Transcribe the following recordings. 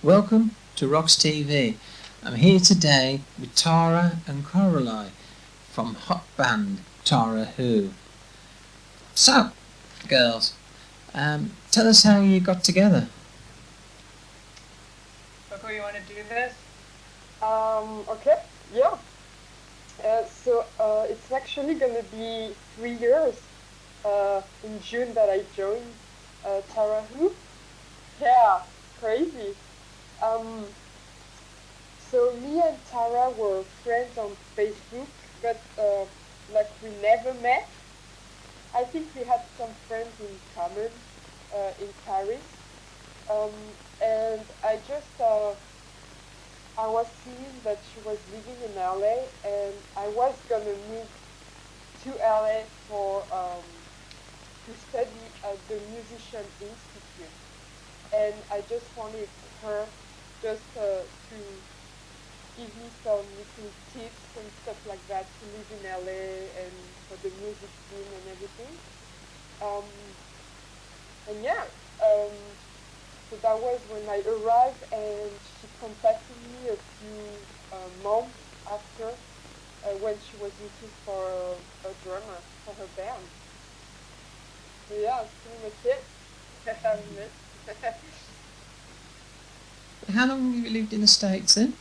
Welcome to ROX TV. I'm here today with Tarah and Coralie from hot band Tarah Who. So, girls, tell us how you got together. Coco, you want to do this? Okay, yeah. It's actually gonna be 3 years in June that I joined Tarah Who. Yeah, crazy. Um, so me and Tara were friends on Facebook, but like we never met. I think we had some friends in common in Paris, um, and I was seeing that she was living in LA, and I was gonna move to LA for to study at the Musician Institute, and I just wanted her just to give me some little tips and stuff like that to live in LA and for the music scene and everything. Um, and yeah, um, so that was when I arrived, and she contacted me a few months after when she was looking for a drummer for her band. So yeah, that's pretty much it. How long have you lived in the States then?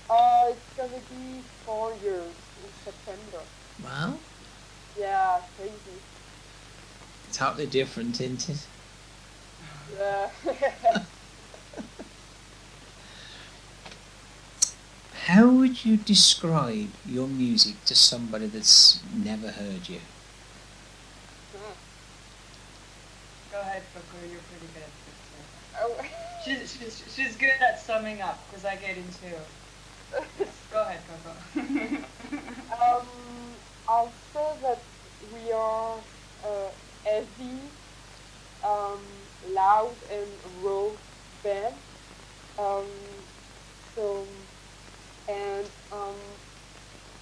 It's gonna be 4 years in September. Well, Yeah, crazy. it's hardly different, isn't it? Yeah. How would you describe your music to somebody that's never heard you? Hmm. Go ahead, Coco. You're pretty good at this too. Oh. She's good at summing up because I get into. Go ahead, Coco. um, I'll say that we are heavy, um, loud and raw band. Um, so and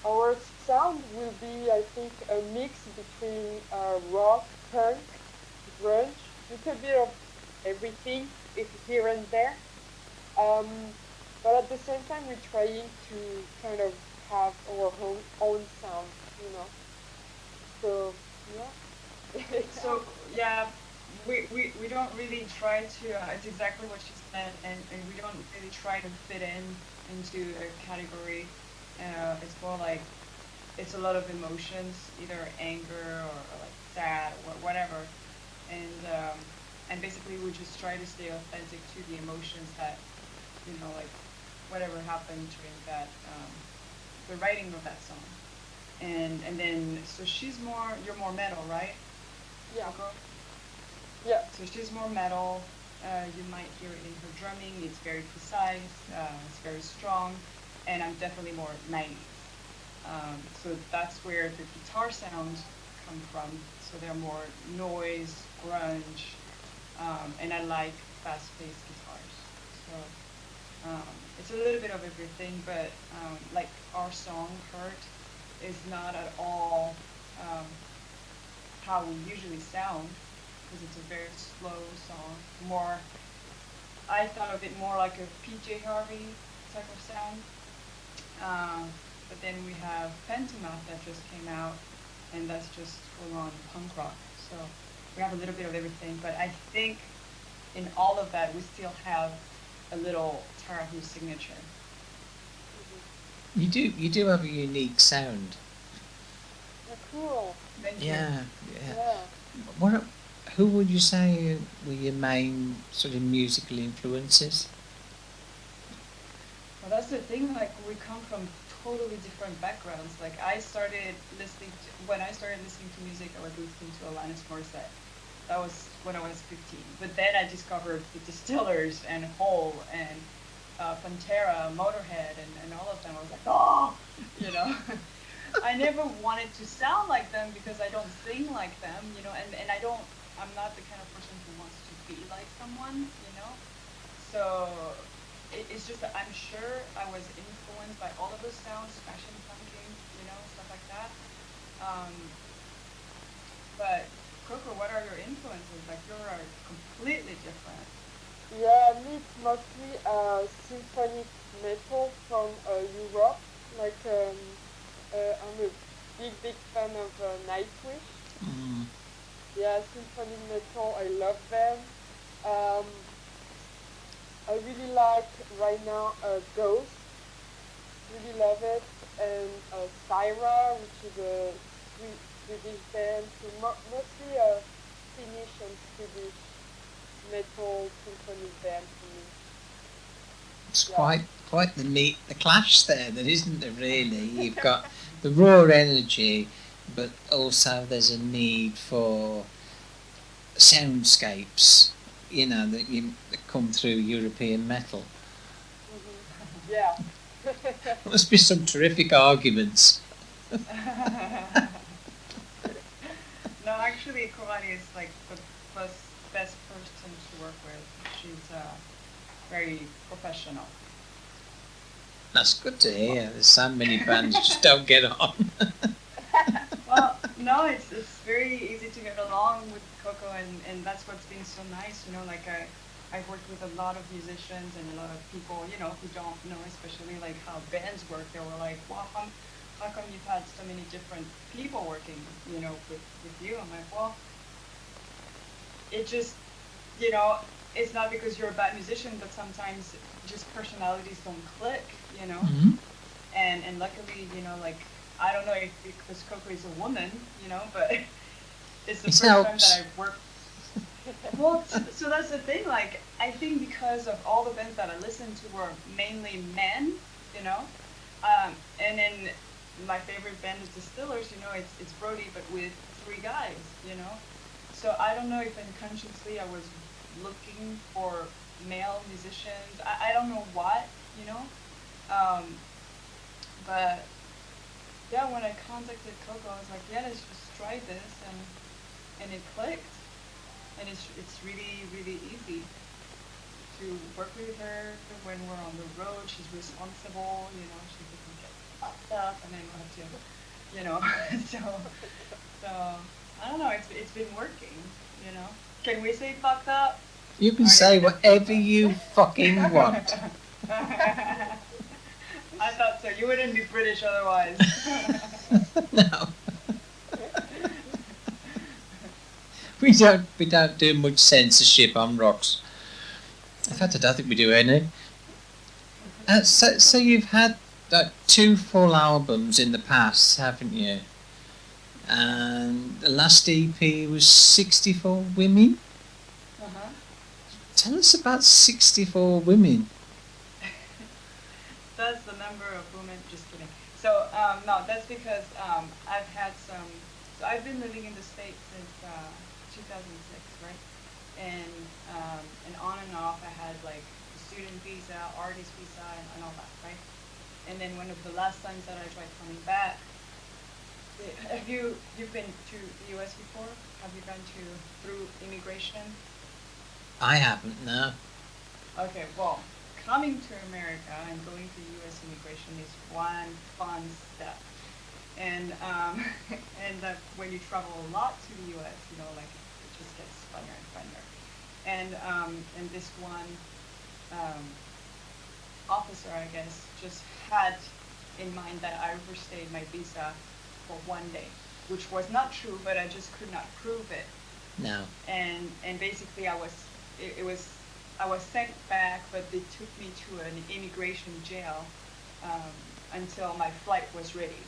our sound will be, I think, a mix between rock, punk, grunge, little bit of everything, if here and there. Um, but at the same time, we're trying to kind of have our own sound, you know. So yeah, So yeah, we don't really try to. It's exactly what she said, and we don't really try to fit in into a category. It's more like it's a lot of emotions, either anger or like sad or whatever, and and basically we just try to stay authentic to the emotions that like whatever happened during that the writing of that song, and then so you're more metal, right, yeah, Coco? yeah. So she's more metal. You might hear it in her drumming. It's very precise. It's very strong, and I'm definitely more 90s. So that's where the guitar sounds come from. So they're more noise, grunge, and I like fast-paced guitars. So it's a little bit of everything, but like our song "Hurt" is not at all um, how we usually sound because it's a very slow song. More, I thought of it more like a PJ Harvey type of sound. But then we have Pentamath that just came out, and that's just full on punk rock. So we have a little bit of everything. But I think in all of that, we still have a little Tarah Who signature. Hmm. You do have a unique sound. Yeah, cool. Thank you. Yeah, yeah. Yeah. What? Who would you say were your main sort of musical influences? Well, that's the thing. Like we come from totally different backgrounds. Like when I started listening to music, I was listening to Alanis Morissette. That was when I was 15. But then I discovered the Distillers and Hole and Pantera, Motorhead, and all of them. I was like, oh, you know. I never wanted to sound like them because I don't sing like them, and I'm not the kind of person who wants to be like someone, you know. So it's just that I'm sure I was influenced by all of those sounds, smashing pumpkins, stuff like that. Um, but Coco, what are your influences? Like you are completely different. Yeah, me it's mostly symphonic metal from Europe. Like I'm a big fan of Nightwish. Mm. Yeah, symphonic metal. I love them. Um, I really like right now Ghost. Really love it, and Syra, which is a Swedish band. So mostly Finnish and Swedish metal symphonic band for me. It's Yeah. quite the clash there, that isn't there really? You've got the raw energy, but also there's a need for soundscapes, that come through European metal. Yeah. Must be some terrific arguments. No, actually, Coralie is like the best person to work with. She's very professional. That's good to hear. There's so many bands just don't get on. Well, no, it's very easy to get along with Coco, and that's what's been so nice. Like I've worked with a lot of musicians and a lot of people, who don't know, especially like how bands work. They were like, well, how come you've had so many different people working, with you? I'm like, well, it just, it's not because you're a bad musician, but sometimes just personalities don't click, Mhm. and luckily, like, I don't know if because Coco is a woman, but it's the It first time helps. that I've worked. Well, so that's the thing. Like, I think because of all the bands that I listened to were mainly men, and then my favorite band is Distillers. It's Brody, but with three guys. So I don't know if unconsciously I was looking for male musicians. I don't know what, um, but yeah, when I contacted Coco, I was like, yeah, let's just try this, and it clicked, and it's really really easy to work with her when we're on the road. She's responsible, she doesn't get fucked up, and I don't have to, so I don't know. It's been working, Can we say fucked up? You can Are say gonna- whatever you fucking want. I thought so. You wouldn't be British otherwise. No, we don't do much censorship on rocks. In fact, I don't think we do any. So you've had two full albums in the past, haven't you? And the last EP was 64 Women. Uh-huh. Tell us about 64 Women. That's the number of women. Just kidding. So no, that's because I've had some. So I've been living in the States since 2006, right? And on and off, I had like student visa, artist visa, and all that, right? And then one of the last times that I tried coming back, have you've been to the U.S. before? Have you gone through immigration? I haven't, no. Okay, well, coming to America and going to U.S. immigration is one fun step. And and when you travel a lot to the U.S., like it just gets funner and funner. And this one officer, I guess, just had in mind that I overstayed my visa for one day, which was not true, but I just could not prove it. No. And basically I was sent back, but they took me to an immigration jail until my flight was ready.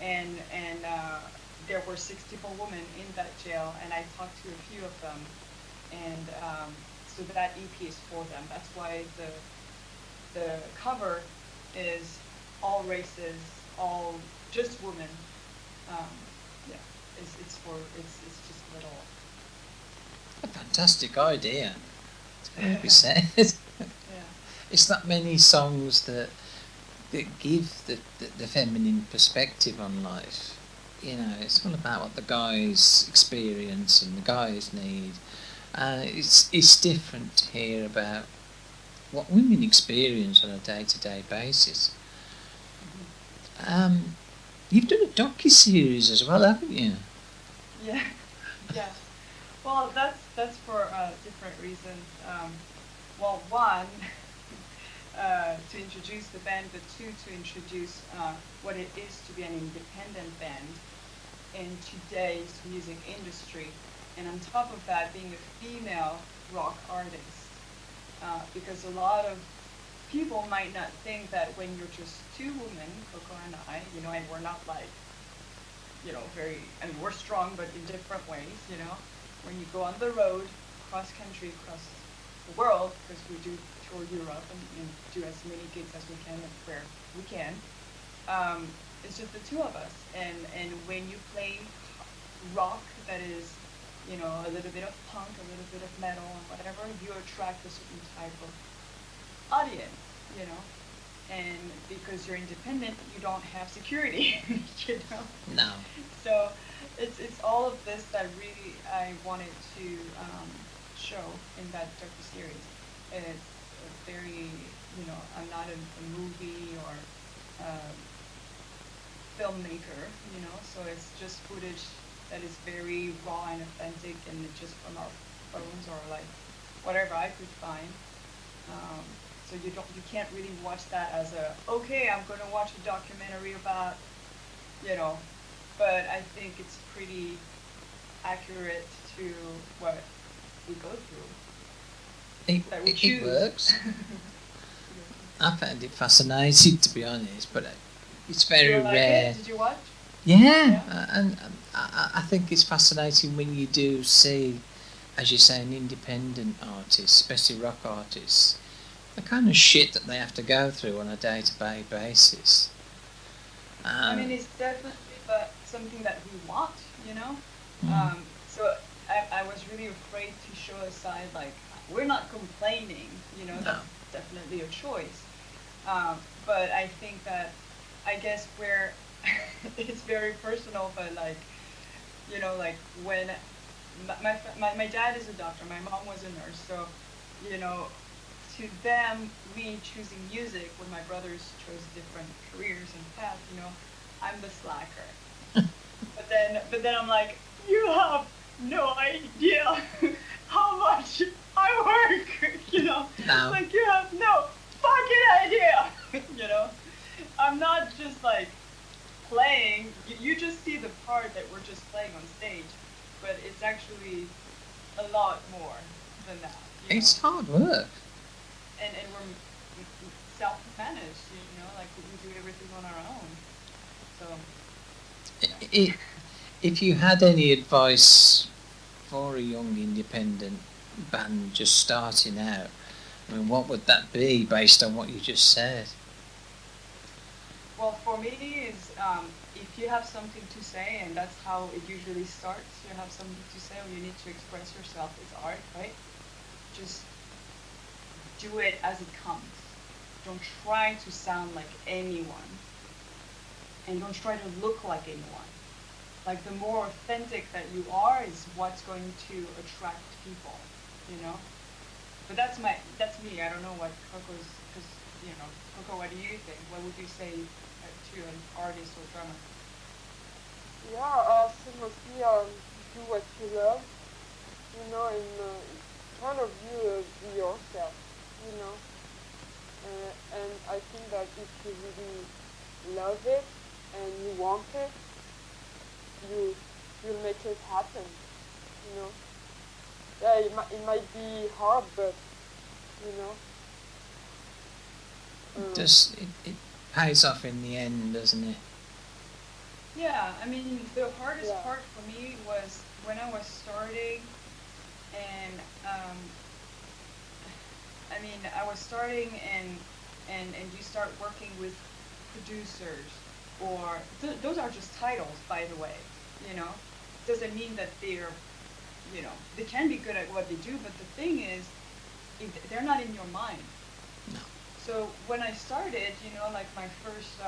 And there were 64 women in that jail, and I talked to a few of them, and so that EP is for them. That's why the cover is all races, all just women. Yeah, it's just little. A fantastic idea. It's got to be said. Yeah. It's not many songs that give the feminine perspective on life. It's all about what the guys experience and the guys need. It's different to hear about what women experience on a day-to-day basis. You've done a docu-series as well, haven't you? Yeah, yeah. Well, that's for different reasons. Well, one, to introduce the band, but two, to introduce what it is to be an independent band in today's music industry. And on top of that, being a female rock artist. Because a lot of people might not think that when you're just two women, Coco and I, and we're not like, very, we're strong, but in different ways, when you go on the road, cross country, across the world, because we do tour Europe and do as many gigs as we can where we can, it's just the two of us. And when you play rock that is, a little bit of punk, a little bit of metal, and whatever, you attract a certain type of audience, and because you're independent, you don't have security, No. So it's all of this that really I wanted to show in that docu-series. It's a very, I'm not a movie or filmmaker, so it's just footage that is very raw and authentic, and it's just from our phones or like whatever I could find. So you can't really watch that as okay, I'm going to watch a documentary about, but I think it's pretty accurate to what we go through. It works. I found it fascinating, to be honest, but it's very rare. Did you watch? Yeah. And I think it's fascinating when you do see, as you say, an independent artist, especially rock artists, the kind of shit that they have to go through on a day-to-day basis. It's definitely something that we want, So I was really afraid to show a side, like, we're not complaining, No. That's definitely a choice. But I think that, I guess where it's very personal, but like, like when my dad is a doctor, my mom was a nurse, so, to them, me choosing music when my brothers chose different careers and paths, I'm the slacker. but then I'm like, you have no idea how much I work, No. Like, you have no fucking idea, I'm not just like playing, you just see the part that we're just playing on stage, but it's actually a lot more than that. It's hard work. And we're self-managed, like we do everything on our own. So If you had any advice for a young independent band just starting out, what would that be based on what you just said? Well, for me, is if you have something to say, and that's how it usually starts, you have something to say, or you need to express yourself, it's art, right? Just do it as it comes. Don't try to sound like anyone, and don't try to look like anyone. Like, the more authentic that you are is what's going to attract people, But that's me. I don't know what Coco's, because, Coco, what do you think? What would you say to an artist or drummer? Yeah, so mostly do what you love, and kind of you be yourself, and I think that if you really love it and you want it, you'll make it happen, Yeah, it might be hard, but It pays off in the end, doesn't it? Yeah, the hardest part for me was when I was starting, and I was starting, and you start working with producers, or those are just titles, by the way. Doesn't mean that they're, they can be good at what they do, but the thing is, they're not in your mind. No. So when I started, like my first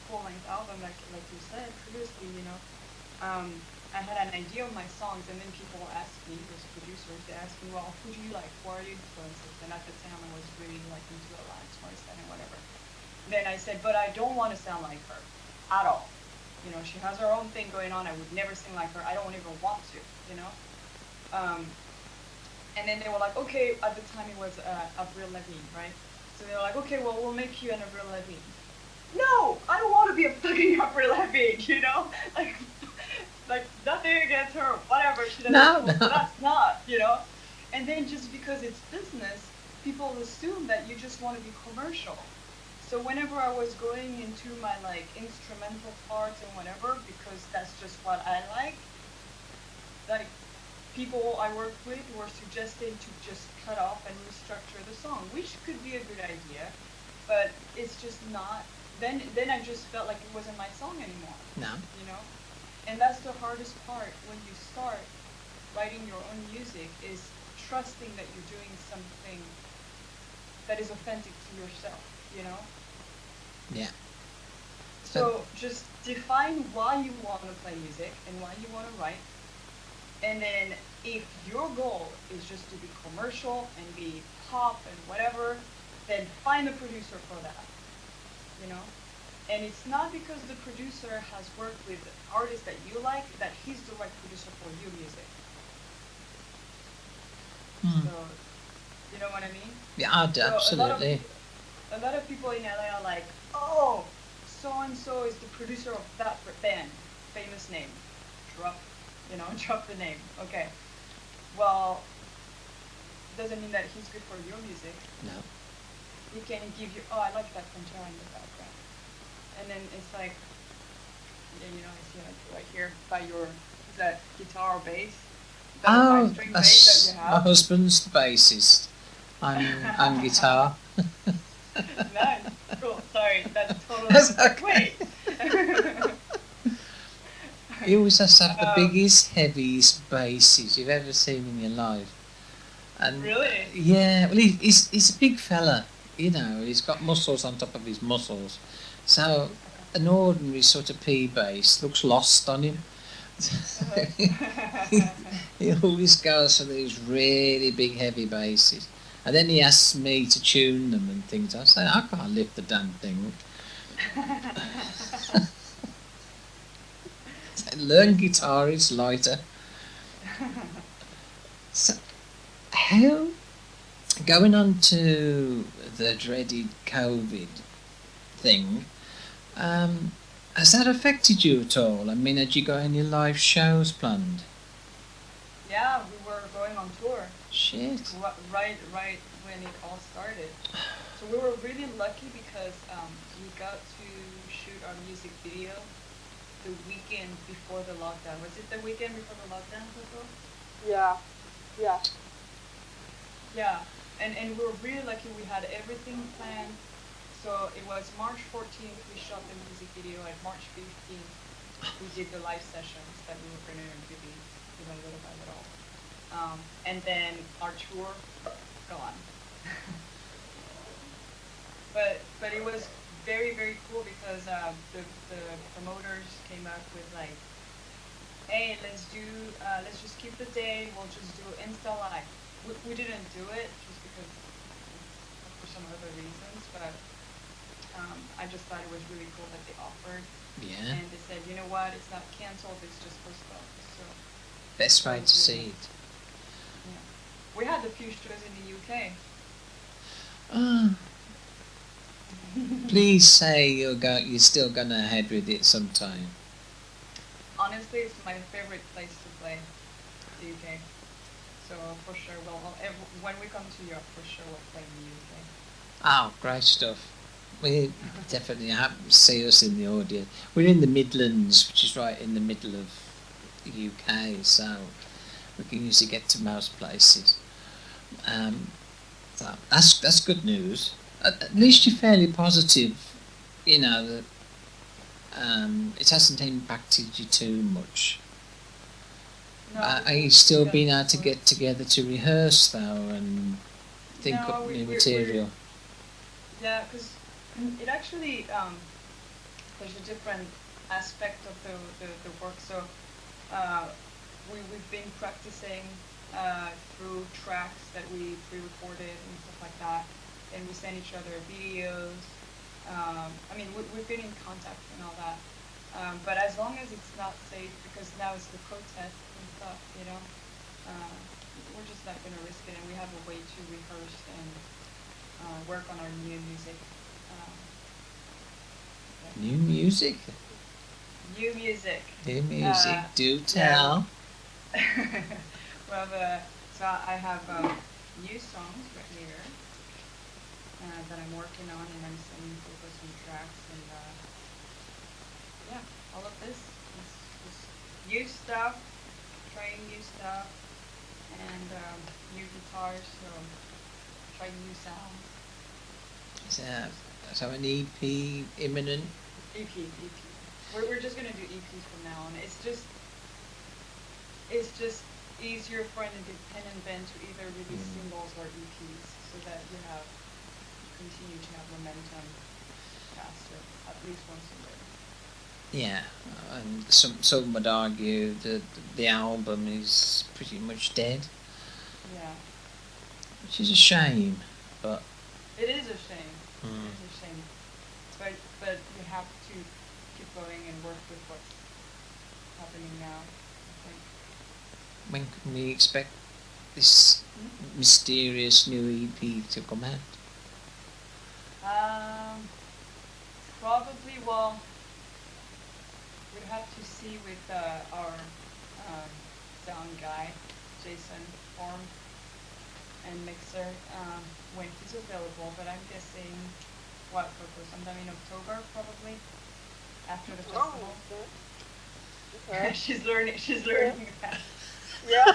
full-length album, like you said previously, I had an idea of my songs, and then people asked me, those producers, they asked me, well, who do you like? Who are your influences? And at the time, I was really like into Alanis Morissette and whatever. Then I said, but I don't want to sound like her at all. She has her own thing going on. I would never sing like her. I don't even want to, And then they were like, okay, at the time it was Avril Lavigne, right? So they were like, okay, well, we'll make you an Avril Lavigne. No, I don't want to be a fucking Avril Lavigne, you know? Like, like nothing against her, whatever, she doesn't No, cool, but no. that's not, you know? And then just because it's business, people assume that you just want to be commercial. So whenever I was going into my like instrumental parts and whatever, because that's just what I like people I worked with were suggesting to just cut off and restructure the song, which could be a good idea, but it's just not. Then I just felt like it wasn't my song anymore, No. you know. And that's the hardest part when you start writing your own music is trusting that you're doing something that is authentic to yourself, you know. Yeah. So just define why you want to play music and why you want to write. And then if your goal is just to be commercial and be pop and whatever, then find a producer for that, you know? And it's not because the producer has worked with artists that you like that he's the right producer for your music. Hmm. So, you know what I mean? Yeah, I do, So absolutely. a lot of people in LA are like, oh, so and so is the producer of that band, famous name. Drop, you know, drop the name. Okay. Well, doesn't mean that he's good for your music. No. He can give you, oh, I like that Pantera in the background. And then it's like, yeah, you know, I see like right here by your, is that guitar or bass? Is that a Oh, five-string bass that's that you my have? husband's the bassist. I'm guitar. Nice. Cool. Sorry, that totally That's was like, okay. wait. He always has to have the um, biggest, heaviest basses you've ever seen in your life. And really? yeah, well, he's a big fella, you know. He's got muscles on top of his muscles, so an ordinary sort of P bass looks lost on him. he, Uh-huh. he always goes for these really big, heavy basses, and then he asks me to tune them and things. I say I can't lift the damn thing. Learn Makes it fun. guitar; it's lighter. So how going on to the dreaded COVID thing? Um, has that affected you at all? I mean, had you got any live shows planned? Yeah, we were going on tour Shit. right when it all started. So we were really lucky because we got to shoot our music video the weekend before the lockdown. Was it the weekend before the lockdown, Coco? Yeah, yeah. Yeah, and we were really lucky. We had everything planned. So it was March 14th. We shot the music video. At March 15th, we did the live sessions that we were going to really, you know, little by little. And then our tour gone. But it was very cool because the promoters came up with like, hey, let's just keep the day. We'll just do Insta Live. We didn't do it just because for some other reasons, but I just thought it was really cool that they offered. Yeah. And they said, you know what, it's not canceled, it's just postponed. So Best that way was to really see nice. it. Yeah. We had a few shows in the UK. Ah, please say you're still gonna ahead with it sometime. Honestly, it's my favorite place to play, the UK. So for sure, when we come to Europe, for sure we'll play in the UK. Oh, great stuff. We definitely have to see us in the audience. We're in the Midlands, which is right in the middle of the UK, so we can usually get to most places. Um, so that's good news. At least you're fairly positive. You know that it hasn't impacted you too much. No, Are you we still got being the able to tour. get together to rehearse though and think No, up new we're material? yeah, because it actually there's a different aspect of the work. So uh, we've been practicing through tracks that we pre-recorded and stuff like that, and we send each other videos. I mean, we've been in contact and all that. But as long as it's not safe, because now it's the protest and stuff, you know. Uh, we're just not gonna risk it, and we have a way to rehearse and work on our new music. New music? New music. New music, do tell. Yeah. Well, so I have new songs right here that I'm working on, and I'm sending over some tracks, and yeah, all of this is just new stuff, trying new stuff, and new guitars, so trying new sounds. So an EP imminent? EP. We're just gonna do EPs from now on. It's just easier for an independent band to either release singles or EPs, so that you continue to have momentum faster, at least once a year. Yeah, and some would argue that the album is pretty much dead. Yeah. Which is a shame, but... It is a shame. It is a shame. But you have to keep going and work with what's happening now, I think. When can we expect this mysterious new EP to come out? Probably, well, we'd have to see with our sound guy, Jason Form, and mixer, when he's available, but I'm guessing, sometime in October, probably, after the festival. Okay. She's learning that. Yeah.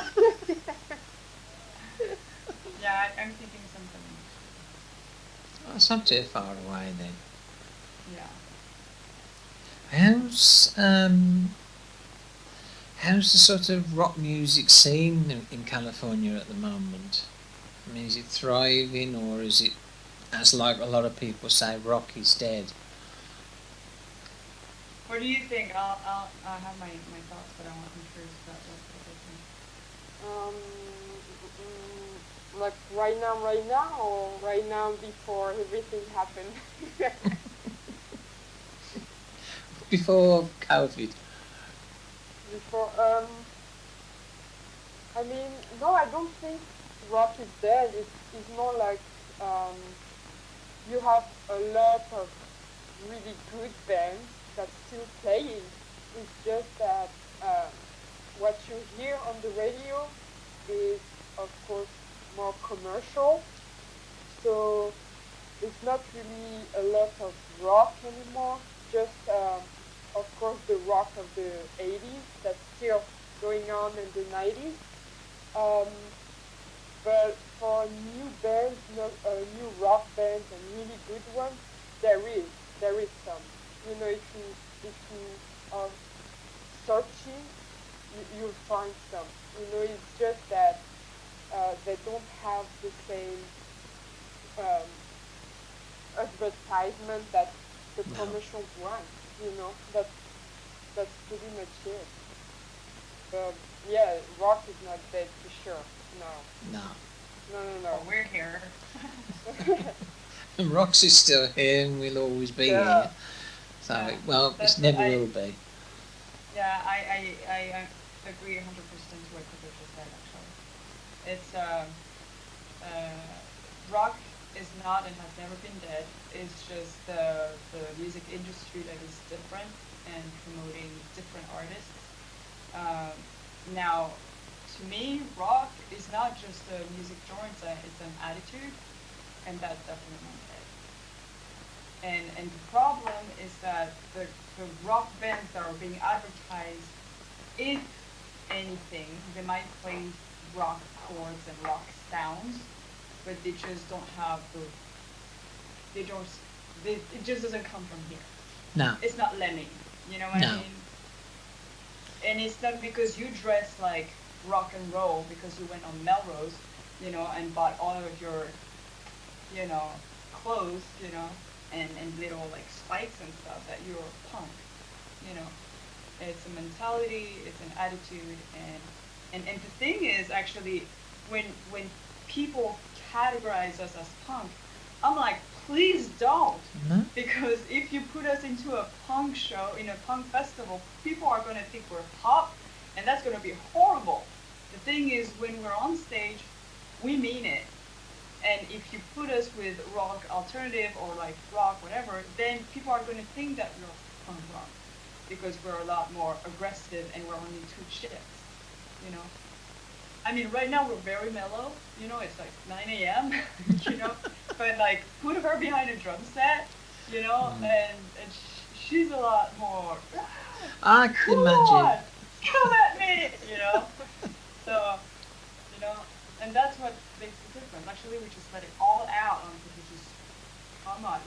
Yeah, I'm thinking something. Oh, it's not too far away then. Yeah. How's the sort of rock music scene in California at the moment? I mean, is it thriving, or is it, as like a lot of people say, rock is dead? What do you think? I'll have my thoughts, but I'm curious about what you think. Like right now, or right now before everything happened? Before COVID. Before, I mean, no, I don't think rock is dead. It's more like you have a lot of really good bands that's still playing. It's just that what you hear on the radio is, of course, more commercial. So it's not really a lot of rock anymore. Just, of course, the rock of the 80s that's still going on in the 90s. But for new bands, new rock bands and really good ones, there is some. You know, if you are searching, you'll find some. You know, it's just that they don't have the same advertisement that the commercials want. You know, that's pretty much it. But yeah, rock is not dead for sure. No. Well, we're here. And ROX is still here, and we'll always be here. So, Yeah, well, that's it never what will be. Yeah, I agree 100% to what Patricia said, actually. It's, rock is not and has never been dead. It's just the music industry that is different and promoting different artists. Now, to me, rock is not just a music genre, it's an attitude, and that's definitely not dead. And the problem is that the rock bands that are being advertised, if anything, they might play rock chords and rock sounds, but they just don't have it just doesn't come from here. No. It's not Lemmy, you know what I mean? And it's not because you dress like rock and roll because you went on Melrose, you know, and bought all of your, you know, clothes, you know, and little like spikes and stuff that you're a punk, you know. It's a mentality, it's an attitude, and the thing is actually when people categorize us as punk, I'm like, please don't. No? Because if you put us into a punk show, in a punk festival, people are going to think we're pop, and that's going to be horrible. The thing is, when we're on stage, we mean it. And if you put us with rock alternative or like rock, whatever, then people are going to think that we're punk rock because we're a lot more aggressive and we're only two chicks, you know. I mean, right now we're very mellow, you know, it's like 9 a.m., you know, but like put her behind a drum set, you know, and she's a lot more, I can come imagine. on, come at me, you know. So, you know, and that's what makes the difference. Actually, we just let it all out on people. Just come on.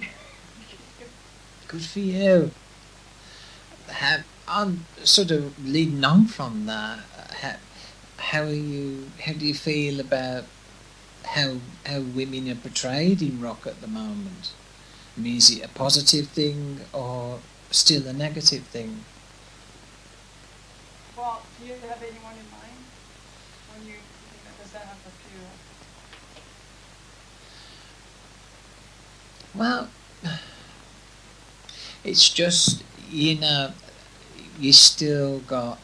Good for you. I'm sort of leading on from that. How do you feel about how women are portrayed in rock at the moment? I mean, is it a positive thing or still a negative thing? Well, do you have anyone in mind when you think that? Does that have a few? Well, it's just, you still got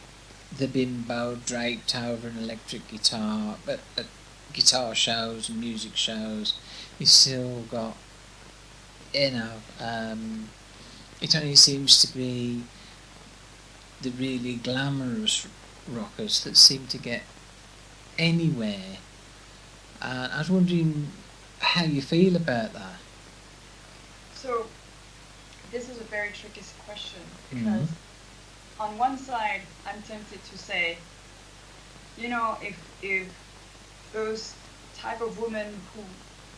the bimbo draped over an electric guitar, but at guitar shows and music shows, you still got, it only seems to be the really glamorous rockers that seem to get anywhere. I was wondering how you feel about that. So, this is a very tricky question because on one side, I'm tempted to say, you know, if those type of women who,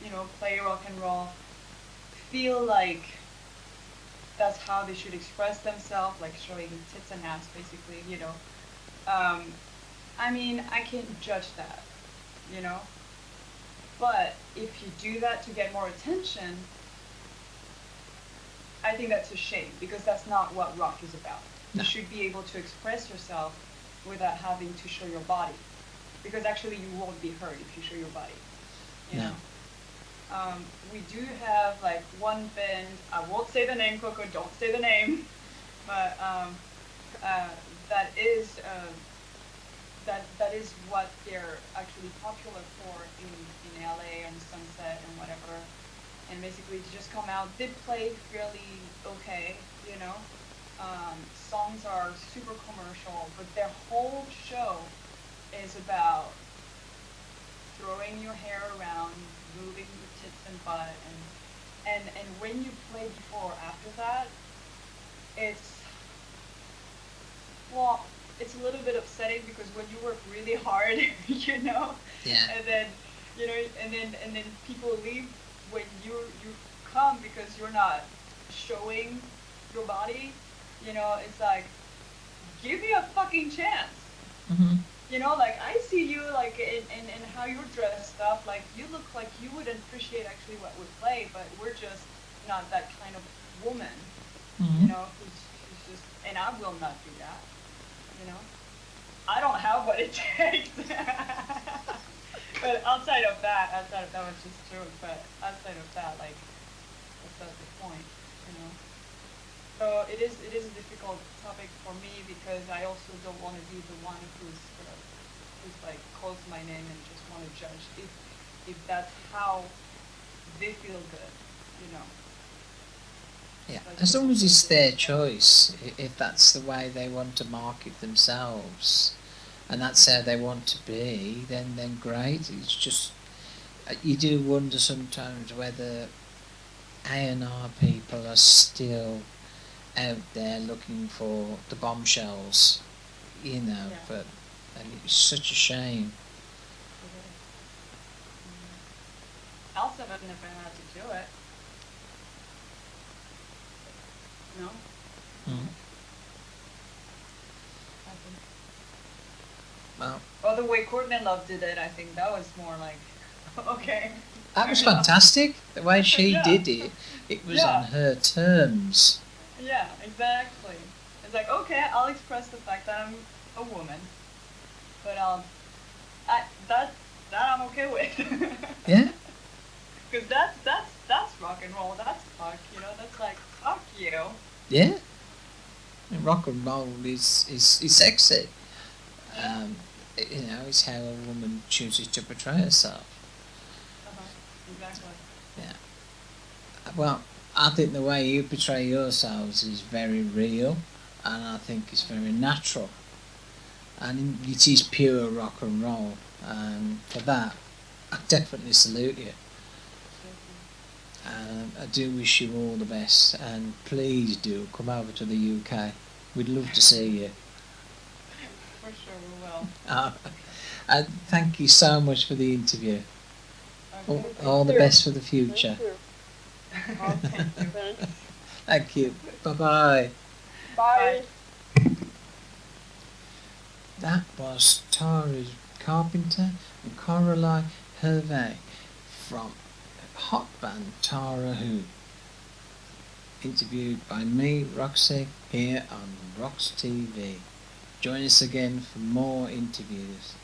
you know, play rock and roll feel like that's how they should express themselves, like showing tits and ass, basically, you know. I mean, I can't judge that, you know. But if you do that to get more attention, I think that's a shame because that's not what rock is about. No. You should be able to express yourself without having to show your body, because actually you won't be hurt if you show your body. You No. know. We do have like one band. I won't say the name, Coco. Don't say the name. But that is that is what they're actually popular for in LA and Sunset and whatever. And basically to just come out, they play fairly okay, you know. Songs are super commercial, but their whole show is about throwing your hair around, moving your tits and butt, and when you play before or after that, it's well, it's a little bit upsetting because when you work really hard, you know, Yeah. and then you know, and then people leave when you come because you're not showing your body, you know, it's like, give me a fucking chance. Mm-hmm. You know, like I see you like in how you're dressed up, like you look like you would appreciate actually what we play, but we're just not that kind of woman, Mm-hmm. you know, who's just, and I will not do that, you know. I don't have what it takes. But outside of that was just a joke, but outside of that, like, that's not the point, you know. So it is a difficult topic for me because I also don't want to be the one who's like calls my name and just want to judge if that's how they feel good, you know. Yeah. Like, As long as it's people their feel choice, if that's the way they want to market themselves, and that's how they want to be, then great. It's just, you do wonder sometimes whether A&R people are still out there looking for the bombshells, you know. Yeah. But and it's such a shame. Elsa wouldn't have been allowed to do it. No? Mm. I think. Well, Well, the way Courtney Love did it, I think that was more like, okay. that was fair enough. fantastic. The way she Yeah. did it, it was Yeah. on her terms. Yeah, exactly. It's like, okay, I'll express the fact that I'm a woman, but that I'm okay with. Yeah. Because that's rock and roll. That's fuck. You know, that's like fuck you. Yeah. And rock and roll is sexy. Yeah. it's how a woman chooses to portray herself. Exactly. Well, I think the way you portray yourselves is very real, and I think it's very natural, and it is pure rock and roll. And for that, I definitely salute you. I do wish you all the best, and please do come over to the UK. We'd love to see you. For sure we will. And thank you so much for the interview. Okay. All the best for the future. Thank you. Oh, thank you. Thanks. Thank you. Bye-bye. Bye. That was Tarah Carpenter and Coralie Hervé from hot band Tarah Who. Interviewed by me, Roxy, here on ROX TV. Join us again for more interviews.